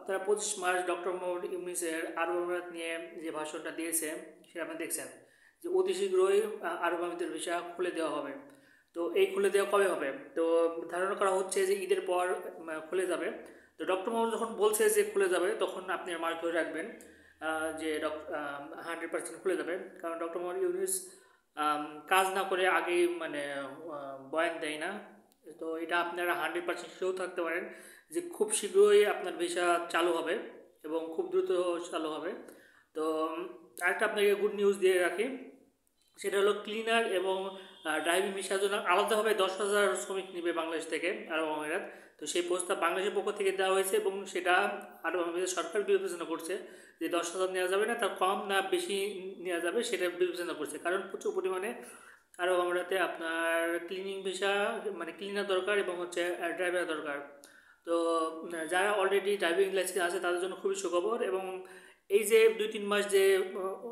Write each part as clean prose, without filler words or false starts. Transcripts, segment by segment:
আপনারা 25 March doctor Mohammad ইউনূসের আরব আমিরাত নিয়ে যে ভাষণটা দিয়েছে সেটা আপনি দেখছেন যে অতি শীঘ্রই আরব আমিরাতের ভিসা খুলে দেওয়া হবে। তো এই খুলে দেওয়া কবে হবে? তো ধারণা করা হচ্ছে যে ঈদের পর খুলে যাবে। তো ডক্টর মোহাম্মদ যখন বলছে যে খুলে যাবে তখন আপনি মার্ক ধরে রাখবেন যে 100% খুলে যাবে। কারণ ডক্টর মোহাম্মদ ইউনূস কাজ না করে আগেই মানে বয়ান দেয় না। তো এটা আপনারা 100% শিওর থাকতে পারেন যে খুব শীঘ্রই আপনার ভিসা চালু হবে এবং খুব দ্রুত চালু হবে। তো আরেকটা আপনাকে গুড নিউজ দিয়ে রাখি, সেটা হলো ক্লিনার এবং ড্রাইভিং ভিসার জন্য আলাদাভাবে 10,000 শ্রমিক নেবে বাংলাদেশ থেকে আরব আমিরাত। তো সেই প্রস্তাব বাংলাদেশের পক্ষ থেকে দেওয়া হয়েছে এবং সেটা আরব আমিরাত সরকার বিবেচনা করছে যে 10,000 নেওয়া যাবে না, তার কম না বেশি নেওয়া যাবে সেটা বিবেচনা করছে। কারণ প্রচুর পরিমাণে আরব আমিরাতে আপনার ক্লিনিং ভিসা মানে ক্লিনার দরকার এবং হচ্ছে ড্রাইভার দরকার। তো যারা অলরেডি ড্রাইভিং লাইসেন্স আছে তাদের জন্য খুবই সুখবর। এবং এই যে 2-3 মাস যে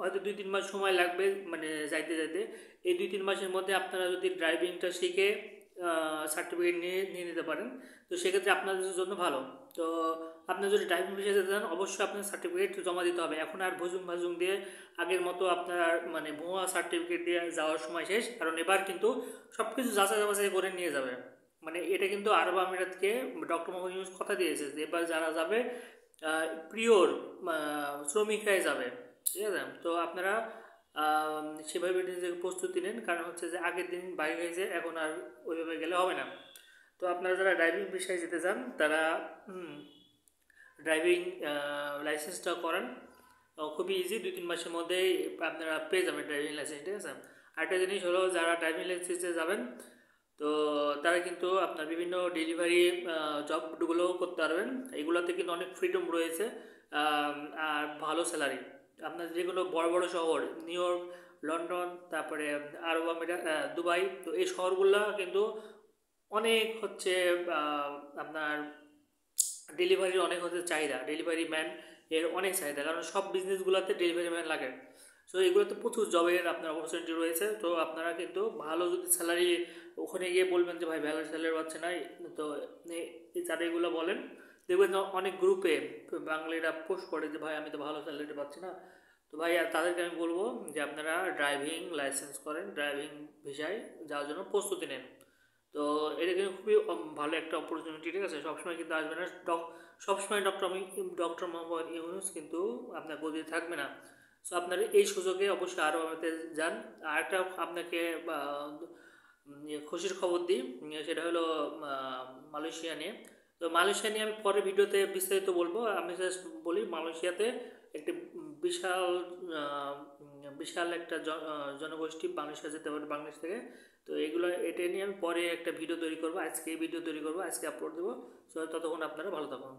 হয়তো 2-3 মাস সময় লাগবে মানে যাইতে যাইতে, এই 2-3 মাসের মধ্যে আপনারা যদি ড্রাইভিংটা শিখে সার্টিফিকেট নিয়ে নিয়ে নিতে পারেন তো সেক্ষেত্রে আপনাদের জন্য ভালো। তো আপনার যদি ড্রাইভিং ভিসা যেতে চান অবশ্যই আপনার সার্টিফিকেট জমা দিতে হবে। এখন আর ভুজুং ভাজুং দিয়ে আগের মতো আপনার মানে ভুয়া সার্টিফিকেট দিয়ে যাওয়ার সময় শেষ, কারণ এবার কিন্তু সব কিছু যাচাই বাছাই করে নিয়ে যাবে। মানে এটা কিন্তু আরব আমিরাতকে ডক্টর মোহাম্মদ ইউনূস কথা দিয়েছে যে এবার যারা যাবে পিওর শ্রমিকরাই যাবে, ঠিক আছে? তো আপনারা সেভাবে নিজেকে প্রস্তুতি নেন, কারণ হচ্ছে যে আগের দিন বাইরে গেছে এখন আর ওইভাবে গেলে হবে না। তো আপনারা যারা ড্রাইভিং পেশায় যেতে চান তারা ড্রাইভিং লাইসেন্সটা করান, খুবই ইজি, 2-3 মাসের মধ্যেই আপনারা পেয়ে যাবেন ড্রাইভিং লাইসেন্স, ঠিক আছে? আরেকটা জিনিস হলো যারা ড্রাইভিং লাইসেন্সে যাবেন তো তারা কিন্তু আপনার বিভিন্ন ডেলিভারি জবগুলো করতে পারবেন। এগুলোতে কিন্তু অনেক ফ্রিডম রয়েছে আর ভালো স্যালারি। আপনার যেগুলো বড় বড় শহর নিউ ইয়র্ক, লন্ডন, তারপরে আরব আমিরাত, দুবাই, তো এই শহরগুলো কিন্তু অনেক হচ্ছে আপনার ডেলিভারির অনেক হচ্ছে চাহিদা, ডেলিভারি ম্যান এর অনেক চাহিদা, কারণ সব বিজনেসগুলোতে ডেলিভারি ম্যান লাগে। সো এগুলোতে প্রচুর জবের আপনার অপরচুনিটি রয়েছে। তো আপনারা কিন্তু ভালো যদি স্যালারি, ওখানে গিয়ে বলবেন যে ভাই ভালো স্যালারি পাচ্ছে না, তো এই যারা এগুলো বলেন দেখবেন অনেক গ্রুপে বাঙালিরা পোস্ট করে যে ভাই আমি তো ভালো স্যালারি পাচ্ছি না। তো ভাই আর তাদেরকে আমি বলবো যে আপনারা ড্রাইভিং লাইসেন্স করেন, ড্রাইভিং ভিসায় যাওয়ার জন্য প্রস্তুতি নেন। তো এটা কিন্তু খুবই ভালো একটা অপরচুনিটি, ঠিক আছে? সবসময় কিন্তু আসবে না, সবসময় ডক্টর মোহাম্মদ ইউনূস কিন্তু আপনার গদিতে থাকবে না। সো আপনার এই সুযোগে অবশ্যই আরও আমাদের যান। আর একটা আপনাকে খুশির খবর দিই, সেটা হলো মালয়েশিয়া নিয়ে। তো মালয়েশিয়া নিয়ে আমি পরে ভিডিওতে বিস্তারিত বলবো। আমি জাস্ট বলি মালয়েশিয়াতে একটি বিশাল বিশাল একটা জনগোষ্ঠী মালয়েশিয়া যেতে পারে বাংলাদেশ থেকে। তো এগুলো এটা নিয়ে আমি পরে একটা ভিডিও তৈরি করবো, আজকে এই ভিডিও তৈরি করবো, আজকে আপলোড দেবো। সো ততক্ষণ আপনারা ভালো থাকুন।